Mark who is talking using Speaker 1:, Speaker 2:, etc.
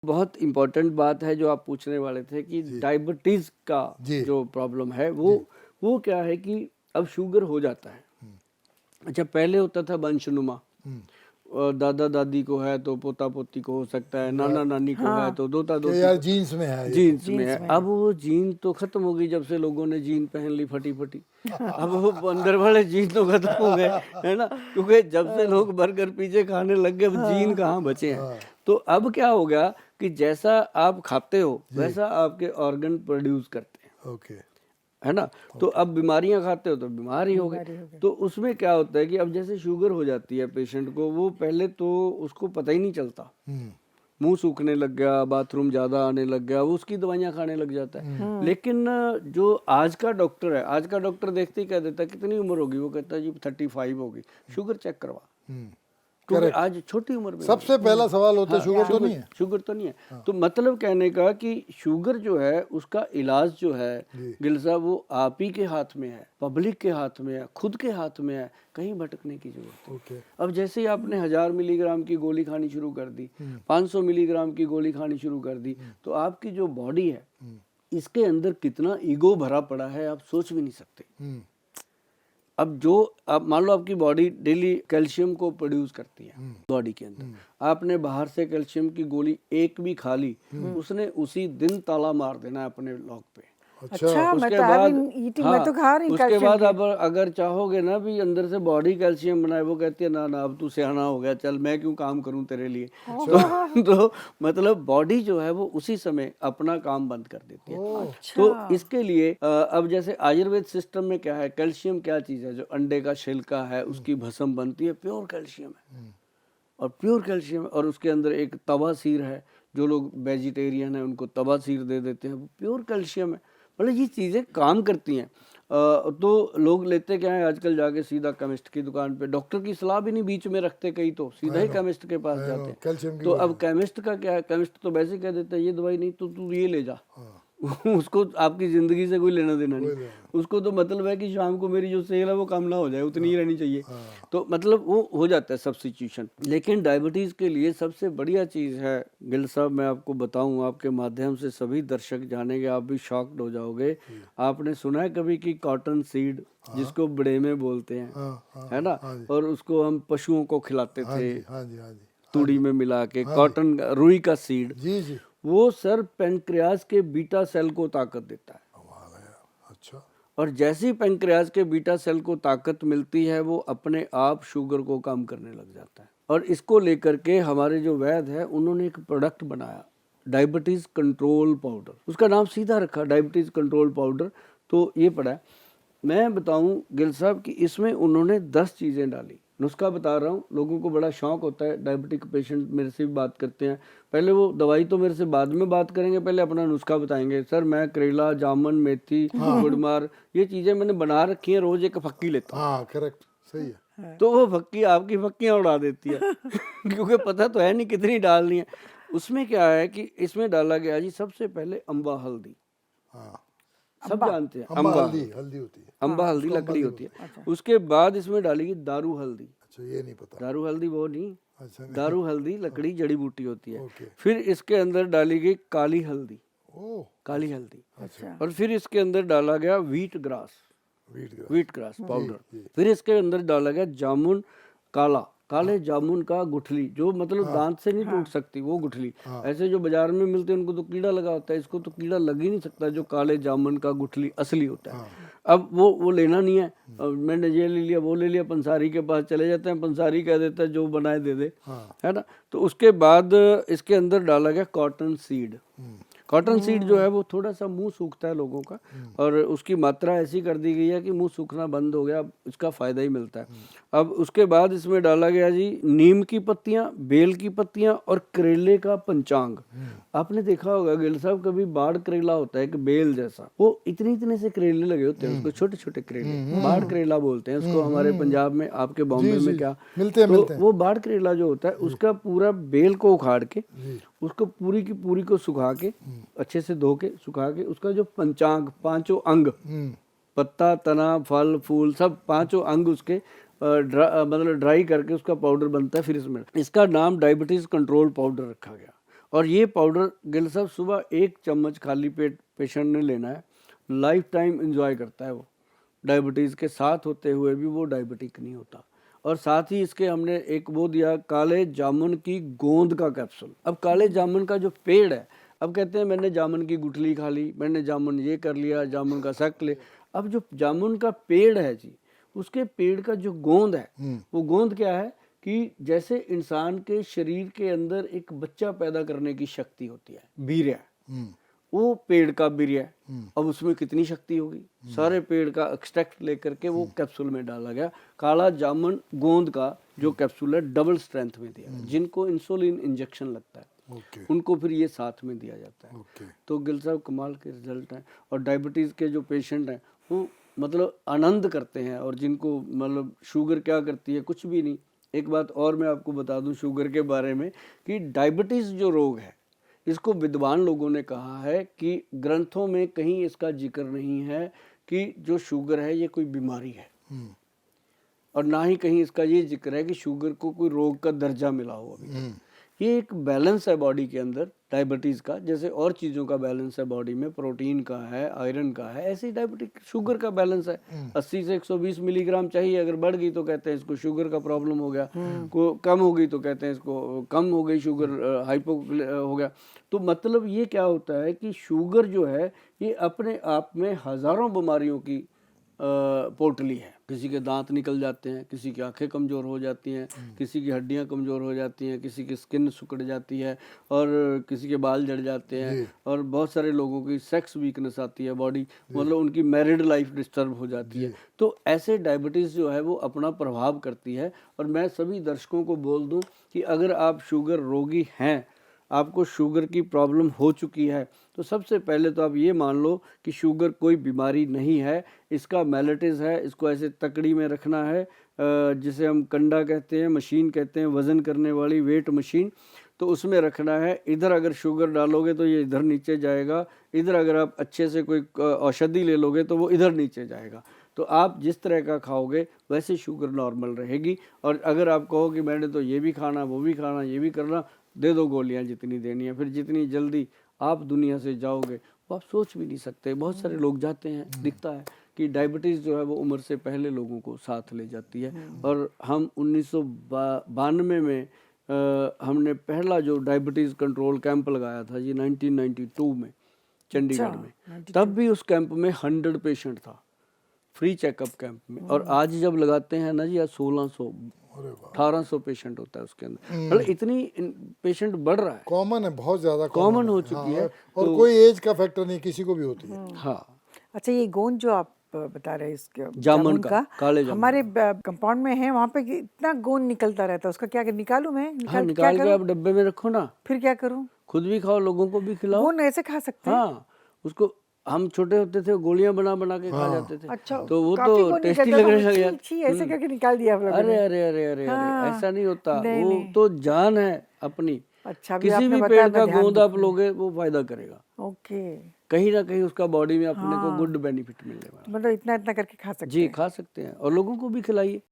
Speaker 1: बहुत इम्पोर्टेंट बात है जो आप पूछने वाले थे कि डायबिटीज का जो प्रॉब्लम है वो क्या है कि अब शुगर हो जाता है। अच्छा, पहले होता था वंशनुमा, दादा दादी को है तो पोता पोती को हो सकता है, नाना नानी को है तो दोता दोती
Speaker 2: यार
Speaker 1: को,
Speaker 2: जीन्स में है,
Speaker 1: जीन्स में है। अब वो जीन तो खत्म हो गई जब से लोगों ने जीन पहन ली फटी फटी। अब वो अंदर वाले जीन तो खत्म हो गए, है ना, क्योंकि जब से लोग बर्गर पिज्जे खाने लग गए, अब जीन कहाँ बचे हैं। तो अब क्या हो गया कि जैसा आप खाते हो वैसा आपके ऑर्गन प्रोड्यूस करते हैं।
Speaker 2: ओके,
Speaker 1: है ना। तो अब बीमारियां खाते हो तो बीमार ही हो गए। तो उसमें क्या होता है कि अब जैसे शुगर हो जाती है पेशेंट को, वो पहले तो उसको पता ही नहीं चलता, मुंह सूखने लग गया, बाथरूम ज्यादा आने लग गया, वो उसकी दवाइयां खाने लग जाता है। लेकिन जो आज का डॉक्टर है, आज का डॉक्टर देखते ही कह देता है कितनी उम्र होगी, वो कहता है जी 35 होगी, शुगर चेक करवा, क्योंकि आज छोटी उम्र में
Speaker 2: सबसे पहला सवाल होता है शुगर तो नहीं है,
Speaker 1: शुगर तो नहीं है। तो मतलब कहने का कि शुगर जो है उसका इलाज जो है गिल साहब, वो आप ही के हाथ में है, पब्लिक के हाथ में है, खुद के हाथ में है, कहीं भटकने की जरूरत है। अब जैसे ही आपने 1000 मिलीग्राम की गोली खानी शुरू कर दी, 500 मिलीग्राम की गोली खानी शुरू कर दी, तो आपकी जो बॉडी है इसके अंदर कितना ईगो भरा पड़ा है आप सोच भी नहीं सकते। अब जो आप मान लो आपकी बॉडी डेली कैल्शियम को प्रोड्यूस करती है बॉडी के अंदर, आपने बाहर से कैल्शियम की गोली एक भी खा ली, उसने उसी दिन ताला मार देना है अपने लॉक पे।
Speaker 3: अच्छा,
Speaker 1: उसके बाद मैं तो खा रही उसके बाद अब अगर चाहोगे ना भी अंदर से बॉडी कैल्शियम बनाए, वो कहती है ना ना अब तू सियाना हो गया, चल मैं क्यों काम करूं तेरे लिए। तो मतलब बॉडी जो है वो उसी समय अपना काम बंद कर देती है। तो इसके लिए अब जैसे आयुर्वेद सिस्टम में क्या है, कैल्शियम क्या चीज है, जो अंडे का छिलका है उसकी भस्म बनती है, प्योर कैल्शियम है, और प्योर कैल्शियम, और उसके अंदर एक तवा सीर है, जो लोग वेजिटेरियन है उनको तवा सीर दे देते हैं, वो प्योर कैल्शियम है। मतलब ये चीज़ें काम करती हैं। तो लोग लेते क्या है आजकल जाके सीधा केमिस्ट की दुकान पे, डॉक्टर की सलाह भी नहीं बीच में रखते, कई तो सीधा ही केमिस्ट के पास जाते हैं। तो अब केमिस्ट का क्या है, केमिस्ट तो वैसे कह देता है ये दवाई नहीं तो तू ये ले जा। उसको आपकी जिंदगी से कोई लेना देना नहीं, उसको तो मतलब है कि शाम को मेरी जो सेल है वो कम ना हो जाए, उतनी ही रहनी चाहिए। तो मतलब वो हो जाता है सब्स्टिट्यूशन। लेकिन डायबिटीज के लिए सबसे बढ़िया चीज है गिल साहब, मैं आपको बताऊं, आपके माध्यम से सभी दर्शक जानेंगे, आप भी शॉक्ड हो जाओगे। आपने सुना है कभी कि कॉटन सीड, जिसको बड़े में बोलते हैं, है ना, और उसको हम पशुओं को खिलाते थे तूड़ी में मिला के, कॉटन रुई का सीड, वो सर पेनक्रियाज के बीटा सेल को ताकत देता है।
Speaker 2: अच्छा,
Speaker 1: और जैसे ही पेनक्रियाज के बीटा सेल को ताकत मिलती है, वो अपने आप शुगर को कम करने लग जाता है। और इसको लेकर के हमारे जो वैद्य है उन्होंने एक प्रोडक्ट बनाया, डायबिटीज कंट्रोल पाउडर, उसका नाम सीधा रखा डायबिटीज कंट्रोल पाउडर। तो ये पड़ा है, मैं बताऊं गिल साहब कि इसमें उन्होंने 10 चीज़ें डाली। नुस्खा बता रहा हूँ, लोगों को बड़ा शौक होता है, डायबिटिक पेशेंट मेरे से भी बात करते हैं, पहले वो दवाई तो मेरे से बाद में बात करेंगे, पहले अपना नुस्खा बताएंगे। सर मैं करेला, जामुन, मेथी, गुड़मार, ये चीज़ें मैंने बना रखी हैं, रोज एक फक्की लेता हूँ।
Speaker 2: हाँ करेक्ट, सही है।
Speaker 1: तो वो फक्की आपकी फक्कियाँ उड़ा देती है क्योंकि पता तो है नहीं कितनी डालनी है। उसमें क्या है कि इसमें डाला गया जी सबसे पहले अम्बा हल्दी, सब जानते हैं अम्बा
Speaker 2: हल्दी होती है,
Speaker 1: अम्बा हल्दी लकड़ी होती है। उसके बाद इसमें डालेगी दारू हल्दी।
Speaker 2: अच्छा, ये नहीं पता,
Speaker 1: दारू हल्दी वो नहीं,
Speaker 2: अच्छा नहीं।
Speaker 1: दारू हल्दी लकड़ी जड़ी बूटी होती है। फिर इसके अंदर डाली गई काली हल्दी, काली हल्दी। अच्छा। और फिर इसके अंदर डाला गया व्हीट ग्रास पाउडर। फिर इसके अंदर डाला गया जामुन काला, काले जामुन का गुठली, जो मतलब दांत से नहीं टूट सकती वो गुठली। ऐसे जो बाजार में मिलते हैं उनको तो कीड़ा लगा होता है, इसको तो कीड़ा लग ही नहीं सकता, जो काले जामुन का गुठली असली होता है। अब वो लेना नहीं है, मैंने ये ले लिया वो ले लिया, पंसारी के पास चले जाते हैं, पंसारी कह देता है जो बनाए दे दे, है ना। तो उसके बाद इसके अंदर डाला गया कॉटन सीड। कॉटन सीड जो है वो थोड़ा सा मुंह सूखता है लोगों का, और उसकी मात्रा ऐसी कर दी गई है कि मुंह सूखना बंद हो गया, अब इसका फायदा ही मिलता है। अब उसके बाद इसमें डाला गया जी नीम की पत्तियां, बेल की पत्तियां और करेले का पंचांग। आपने देखा होगा गिल साहब, कभी बाढ़ करेला होता है कि बेल जैसा, वो इतने इतने से करेले लगे होते हैं, उसको छोटे छोटे करेले, बाढ़ करेला बोलते हैं उसको हमारे पंजाब में, आपके बॉम्बे में क्या मिलते हैं। तो वो बाढ़ करेला जो होता है उसका पूरा बेल को उखाड़ के, उसको पूरी की पूरी को सुखा के, अच्छे से धो के सुखा के, उसका जो पंचांग, पांचों अंग, पत्ता, तना, फल, फूल, सब पांचों अंग उसके मतलब ड्राई करके उसका पाउडर बनता है। फिर इसमें इसका नाम डायबिटीज कंट्रोल पाउडर रखा गया। और ये पाउडर गिल साहब सुबह 1 चम्मच खाली पेट पेशेंट ने लेना है, लाइफ टाइम एंजॉय करता है वो। डायबिटीज़ के साथ होते हुए भी वो डायबिटिक नहीं होता। और साथ ही इसके हमने एक वो दिया काले जामुन की गोंद का कैप्सूल। अब काले जामुन का जो पेड़ है, अब कहते हैं मैंने जामुन की गुठली खा ली, मैंने जामुन ये कर लिया, जामुन का शक ले। अब जो जामुन का पेड़ है जी, उसके पेड़ का जो गोंद है, वो गोंद क्या है कि जैसे इंसान के शरीर के अंदर एक बच्चा पैदा करने की शक्ति होती है, वीर्य, वो पेड़ का वीर्य है। अब उसमें कितनी शक्ति होगी, सारे पेड़ का एक्सट्रैक्ट लेकर के वो कैप्सूल में डाला गया। काला जामुन गोंद का जो कैप्सूल है डबल स्ट्रेंथ में दिया गया। जिनको इंसुलिन इंजेक्शन लगता है उनको फिर ये साथ में दिया जाता है। तो गिल साहब कमाल के रिजल्ट हैं। और डायबिटीज़ के जो पेशेंट हैं वो मतलब आनंद करते हैं। और जिनको मतलब शुगर क्या करती है, कुछ भी नहीं। एक बात और मैं आपको बता दूं शुगर के बारे में कि डायबिटीज़ जो रोग है, इसको विद्वान लोगों ने कहा है कि ग्रंथों में कहीं इसका जिक्र नहीं है कि जो शुगर है ये कोई बीमारी है, और ना ही कहीं इसका ये जिक्र है कि शुगर को कोई रोग का दर्जा मिला हो। अभी ये एक बैलेंस है बॉडी के अंदर डायबिटीज़ का, जैसे और चीज़ों का बैलेंस है बॉडी में, प्रोटीन का है, आयरन का है, ऐसे ही डायबिटिक शुगर का बैलेंस है। 80 से 120 मिलीग्राम चाहिए, अगर बढ़ गई तो कहते हैं इसको शुगर का प्रॉब्लम हो गया, को कम हो गई तो कहते हैं इसको कम हो गई शुगर, हाइपो हो गया। तो मतलब ये क्या होता है कि शुगर जो है ये अपने आप में हज़ारों बीमारियों की पोटली है। किसी के दांत निकल जाते हैं, किसी की आंखें कमज़ोर हो जाती हैं, किसी की हड्डियां कमज़ोर हो जाती हैं, किसी की स्किन सिकुड़ जाती है, और किसी के बाल झड़ जाते हैं, और बहुत सारे लोगों की सेक्स वीकनेस आती है, बॉडी मतलब उनकी मैरिड लाइफ डिस्टर्ब हो जाती है। तो ऐसे डायबिटीज़ जो है वो अपना प्रभाव करती है। और मैं सभी दर्शकों को बोल दूं कि अगर आप शुगर रोगी हैं, आपको शुगर की प्रॉब्लम हो चुकी है, तो सबसे पहले तो आप ये मान लो कि शुगर कोई बीमारी नहीं है, इसका मेलेटिस है। इसको ऐसे तकड़ी में रखना है, जिसे हम कंडा कहते हैं, मशीन कहते हैं, वज़न करने वाली वेट मशीन, तो उसमें रखना है। इधर अगर शुगर डालोगे तो ये इधर नीचे जाएगा, इधर अगर आप अच्छे से कोई औषधि ले लोगे तो वो इधर नीचे जाएगा। तो आप जिस तरह का खाओगे वैसे शुगर नॉर्मल रहेगी। और अगर आप कहो कि मैंने तो ये भी खाना, वो भी खाना, ये भी करना, दे दो गोलियां जितनी देनी है। फिर जितनी जल्दी आप दुनिया से जाओगे वो आप सोच भी नहीं सकते। बहुत सारे लोग जाते हैं, दिखता है कि डायबिटीज़ जो है वो उम्र से पहले लोगों को साथ ले जाती है। और हम 1992 में हमने पहला जो डायबिटीज़ कंट्रोल कैंप लगाया था जी 1992 में चंडीगढ़ में। तब भी उस कैंप में 100 पेशेंट था, फ्री चेकअप कैंप में। और आज जब लगाते हैं ना जी, आज 1600 1800 पेशेंट होता है उसके अंदर। मतलब इतनी पेशेंट बढ़ रहा है,
Speaker 2: कॉमन है, बहुत ज्यादा
Speaker 1: कॉमन हो चुकी है।
Speaker 2: और
Speaker 1: तो
Speaker 2: कोई एज का फैक्टर नहीं, किसी को भी होती है।
Speaker 1: हाँ।
Speaker 3: अच्छा, ये गोंद जो आप बता रहे हैं इसके
Speaker 1: जामुन का, काले जामुन,
Speaker 3: हमारे कंपाउंड में है, वहाँ पे इतना गोंद निकलता रहता है, उसका क्या निकालूं मैं?
Speaker 1: हाँ, निकाल के आप डब्बे में रखो ना।
Speaker 3: फिर क्या करूं?
Speaker 1: खुद भी खाओ, लोगों को भी खिलाओ।
Speaker 3: गोंद ऐसे खा सकते हैं?
Speaker 1: हाँ, उसको हम छोटे होते थे गोलियां बना बना के खा जाते थे।
Speaker 3: अच्छा,
Speaker 1: तो वो तो टेस्टी लगने लग गया।
Speaker 3: ऐसे करके निकाल दिया आप लोगों ने।
Speaker 1: अरे अरे अरे अरे
Speaker 3: हाँ,
Speaker 1: ऐसा नहीं होता,
Speaker 3: नहीं,
Speaker 1: वो
Speaker 3: नहीं।
Speaker 1: तो जान है अपनी।
Speaker 3: अच्छा,
Speaker 1: किसी भी पेड़ का गोंद आप लोगे वो फायदा करेगा।
Speaker 3: ओके,
Speaker 1: कहीं ना कहीं उसका बॉडी में अपने को गुड बेनिफिट मिलने वाला।
Speaker 3: मतलब इतना इतना करके खा सकते हैं।
Speaker 1: जी, खा सकते हैं और लोगों को भी खिलाइए।